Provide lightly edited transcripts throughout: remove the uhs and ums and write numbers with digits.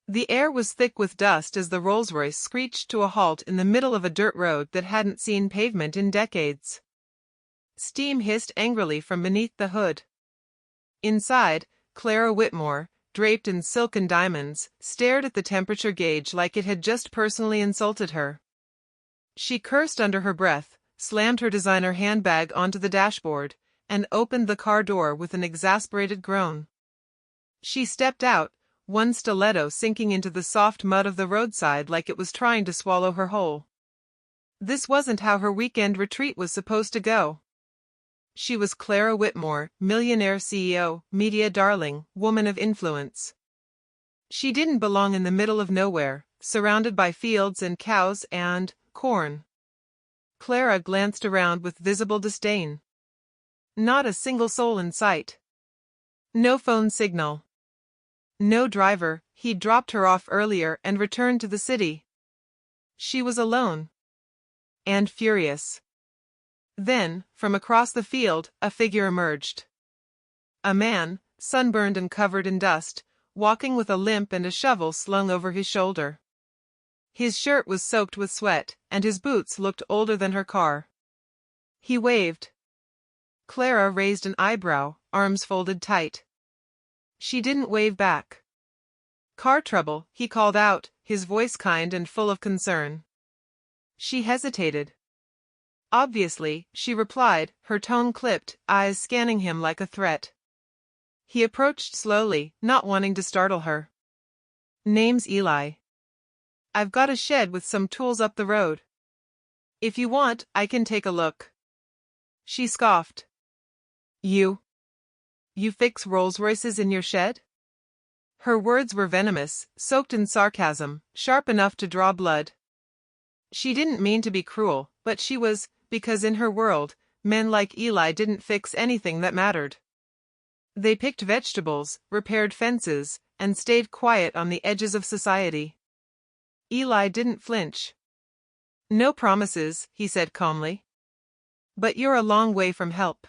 The air was thick with dust as the Rolls-Royce screeched to a halt in the middle of a dirt road that hadn't seen pavement in decades. Steam hissed angrily from beneath the hood. Inside, Clara Whitmore, draped in silk and diamonds, stared at the temperature gauge like it had just personally insulted her. She cursed under her breath, slammed her designer handbag onto the dashboard, and opened the car door with an exasperated groan. She stepped out, one stiletto sinking into the soft mud of the roadside like it was trying to swallow her whole. This wasn't how her weekend retreat was supposed to go. She was Clara Whitmore, millionaire CEO, media darling, woman of influence. She didn't belong in the middle of nowhere, surrounded by fields and cows and corn. Clara glanced around with visible disdain. Not a single soul in sight. No phone signal. No driver. He'd dropped her off earlier and returned to the city. She was alone. And furious. Then, from across the field, a figure emerged. A man, sunburned and covered in dust, walking with a limp and a shovel slung over his shoulder. His shirt was soaked with sweat, and his boots looked older than her car. He waved. Clara raised an eyebrow, arms folded tight. She didn't wave back. "Car trouble," he called out, his voice kind and full of concern. She hesitated. "Obviously," she replied, her tone clipped, eyes scanning him like a threat. He approached slowly, not wanting to startle her. "Name's Eli. I've got a shed with some tools up the road. If you want, I can take a look." She scoffed. You fix Rolls-Royces in your shed?" Her words were venomous, soaked in sarcasm, sharp enough to draw blood. She didn't mean to be cruel, but she was, because in her world, men like Eli didn't fix anything that mattered. They picked vegetables, repaired fences, and stayed quiet on the edges of society. Eli didn't flinch. "No promises," he said calmly. "But you're a long way from help.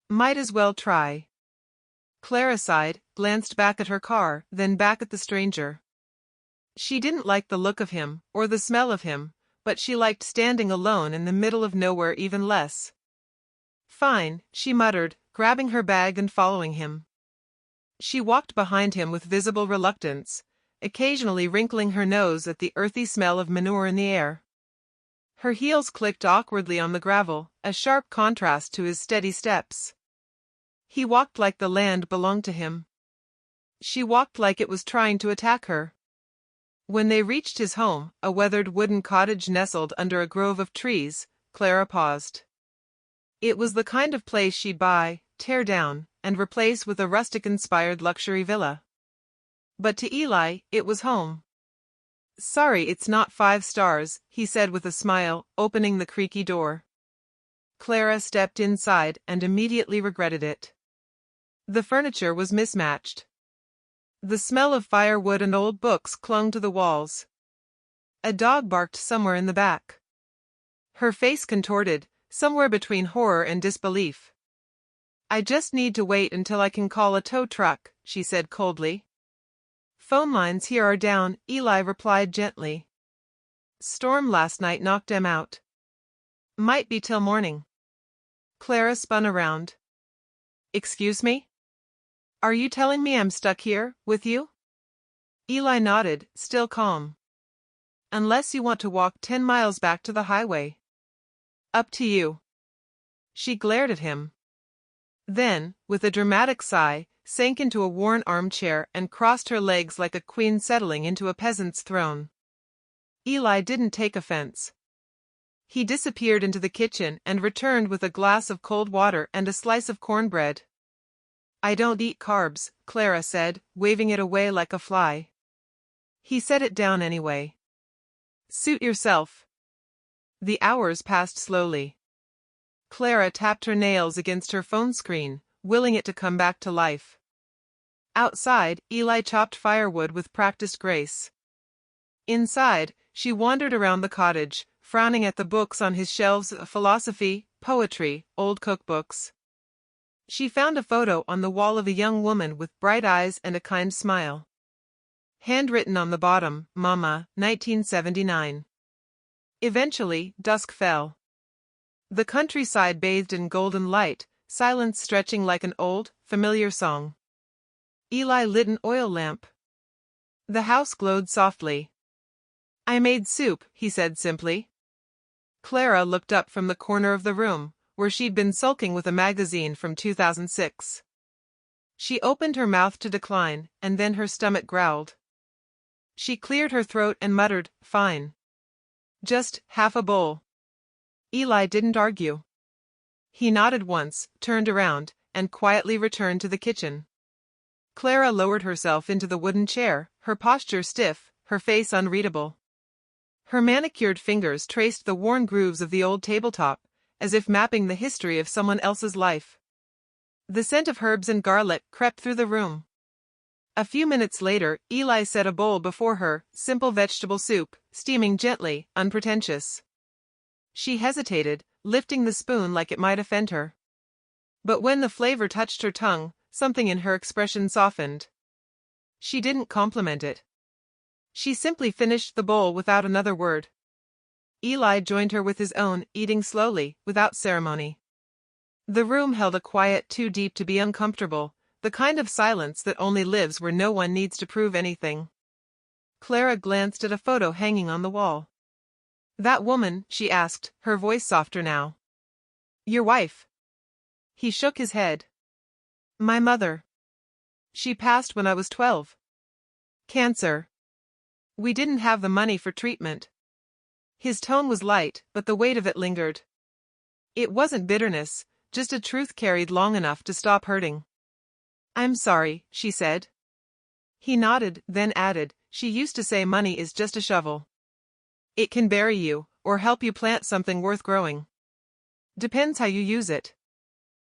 Might as well try." Clara sighed, glanced back at her car, then back at the stranger. She didn't like the look of him, or the smell of him, but she liked standing alone in the middle of nowhere even less. "Fine," she muttered, grabbing her bag and following him. She walked behind him with visible reluctance, occasionally wrinkling her nose at the earthy smell of manure in the air. Her heels clicked awkwardly on the gravel, a sharp contrast to his steady steps. He walked like the land belonged to him. She walked like it was trying to attack her. When they reached his home, a weathered wooden cottage nestled under a grove of trees, Clara paused. It was the kind of place she'd buy, tear down, and replace with a rustic-inspired luxury villa. But to Eli, it was home. "Sorry it's not 5 stars, he said with a smile, opening the creaky door. Clara stepped inside and immediately regretted it. The furniture was mismatched. The smell of firewood and old books clung to the walls. A dog barked somewhere in the back. Her face contorted, somewhere between horror and disbelief. "I just need to wait until I can call a tow truck," she said coldly. "Phone lines here are down," Eli replied gently. "Storm last night knocked them out. Might be till morning." Clara spun around. "Excuse me? Are you telling me I'm stuck here, with you?" Eli nodded, still calm. "Unless you want to walk 10 miles back to the highway." "Up to you." She glared at him. Then, with a dramatic sigh, sank into a worn armchair and crossed her legs like a queen settling into a peasant's throne. Eli didn't take offense. He disappeared into the kitchen and returned with a glass of cold water and a slice of cornbread. "I don't eat carbs," Clara said, waving it away like a fly. He set it down anyway. "Suit yourself." The hours passed slowly. Clara tapped her nails against her phone screen, willing it to come back to life. Outside, Eli chopped firewood with practiced grace. Inside, she wandered around the cottage, frowning at the books on his shelves of philosophy, poetry, old cookbooks. She found a photo on the wall of a young woman with bright eyes and a kind smile. Handwritten on the bottom, Mama, 1979. Eventually, dusk fell. The countryside bathed in golden light, silence stretching like an old, familiar song. Eli lit an oil lamp. The house glowed softly. I made soup, he said simply. Clara looked up from the corner of the room, where she'd been sulking with a magazine from 2006. She opened her mouth to decline, and then her stomach growled. She cleared her throat and muttered, "Fine. Just half a bowl." Eli didn't argue. He nodded once, turned around, and quietly returned to the kitchen. Clara lowered herself into the wooden chair, her posture stiff, her face unreadable. Her manicured fingers traced the worn grooves of the old tabletop, as if mapping the history of someone else's life. The scent of herbs and garlic crept through the room. A few minutes later, Eli set a bowl before her, simple vegetable soup, steaming gently, unpretentious. She hesitated, lifting the spoon like it might offend her. But when the flavor touched her tongue, something in her expression softened. She didn't compliment it. She simply finished the bowl without another word. Eli joined her with his own, eating slowly, without ceremony. The room held a quiet too deep to be uncomfortable, the kind of silence that only lives where no one needs to prove anything. Clara glanced at a photo hanging on the wall. "That woman?" she asked, her voice softer now. "Your wife?" He shook his head. "My mother. She passed when I was 12. Cancer. We didn't have the money for treatment." His tone was light, but the weight of it lingered. It wasn't bitterness, just a truth carried long enough to stop hurting. "I'm sorry," she said. He nodded, then added, "She used to say money is just a shovel. It can bury you, or help you plant something worth growing. Depends how you use it."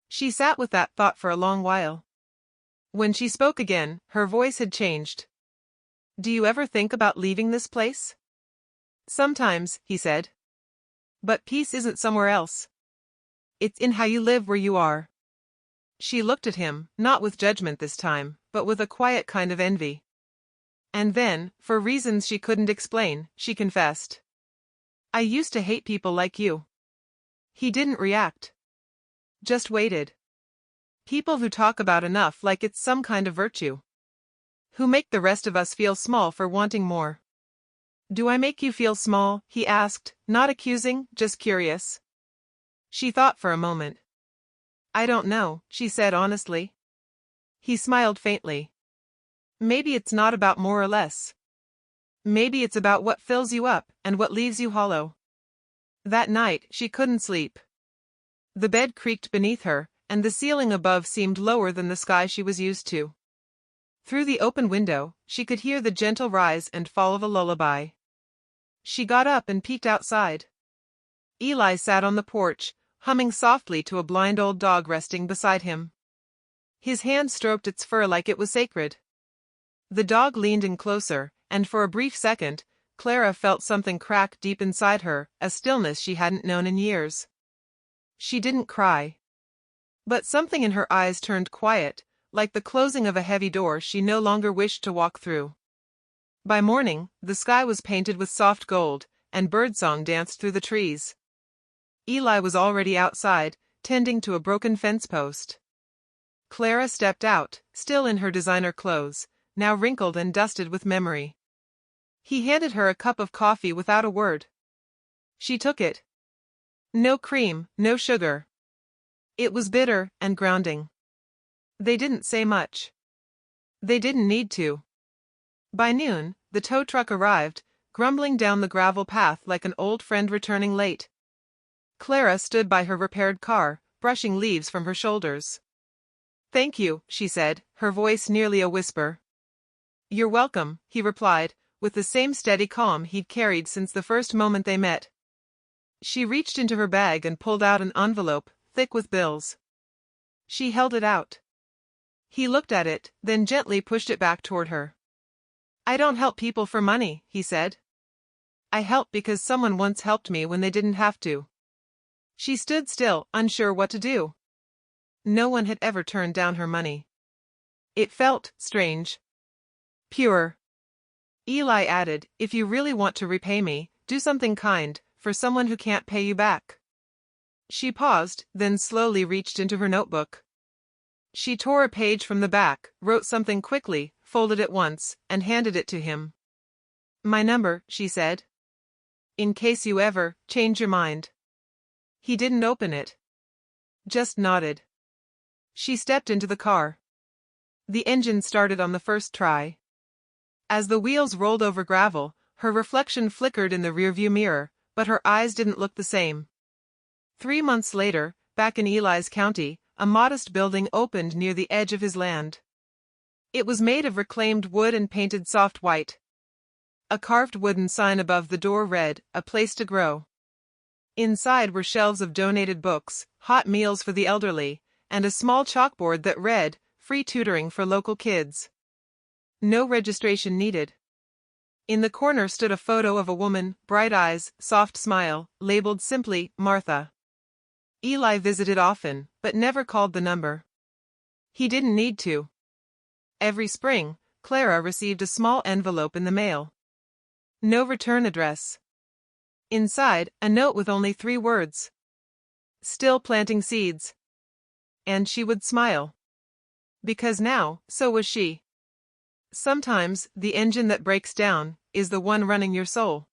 She sat with that thought for a long while. When she spoke again, her voice had changed. "Do you ever think about leaving this place?" "Sometimes," he said. "But peace isn't somewhere else. It's in how you live where you are." She looked at him, not with judgment this time, but with a quiet kind of envy. And then, for reasons she couldn't explain, she confessed. "I used to hate people like you." He didn't react. Just waited. People who talk about enough like it's some kind of virtue. Who make the rest of us feel small for wanting more. "Do I make you feel small?" he asked, not accusing, just curious. She thought for a moment. "I don't know," she said honestly. He smiled faintly. "Maybe it's not about more or less. Maybe it's about what fills you up and what leaves you hollow." That night, she couldn't sleep. The bed creaked beneath her, and the ceiling above seemed lower than the sky she was used to. Through the open window, she could hear the gentle rise and fall of a lullaby. She got up and peeked outside. Eli sat on the porch, humming softly to a blind old dog resting beside him. His hand stroked its fur like it was sacred. The dog leaned in closer, and for a brief second, Clara felt something crack deep inside her, a stillness she hadn't known in years. She didn't cry. But something in her eyes turned quiet, like the closing of a heavy door she no longer wished to walk through. By morning, the sky was painted with soft gold, and birdsong danced through the trees. Eli was already outside, tending to a broken fence post. Clara stepped out, still in her designer clothes, now wrinkled and dusted with memory. He handed her a cup of coffee without a word. She took it. No cream, no sugar. It was bitter and grounding. They didn't say much. They didn't need to. By noon, the tow truck arrived, grumbling down the gravel path like an old friend returning late. Clara stood by her repaired car, brushing leaves from her shoulders. "Thank you," she said, her voice nearly a whisper. "You're welcome," he replied, with the same steady calm he'd carried since the first moment they met. She reached into her bag and pulled out an envelope, thick with bills. She held it out. He looked at it, then gently pushed it back toward her. "I don't help people for money," he said. "I help because someone once helped me when they didn't have to." She stood still, unsure what to do. No one had ever turned down her money. It felt strange. Pure. Eli added, if you really want to repay me, do something kind, for someone who can't pay you back. She paused, then slowly reached into her notebook. She tore a page from the back, wrote something quickly, folded it once, and handed it to him. My number, she said. In case you ever change your mind. He didn't open it. Just nodded. She stepped into the car. The engine started on the first try. As the wheels rolled over gravel, her reflection flickered in the rearview mirror, but her eyes didn't look the same. 3 months later, back in Eli's county, a modest building opened near the edge of his land. It was made of reclaimed wood and painted soft white. A carved wooden sign above the door read, "A place to grow." Inside were shelves of donated books, hot meals for the elderly, and a small chalkboard that read, "Free tutoring for local kids." No registration needed. In the corner stood a photo of a woman, bright eyes, soft smile, labeled simply, Martha. Eli visited often, but never called the number. He didn't need to. Every spring, Clara received a small envelope in the mail. No return address. Inside, a note with only 3 words. Still planting seeds. And she would smile. Because now, so was she. Sometimes, the engine that breaks down is the one running your soul.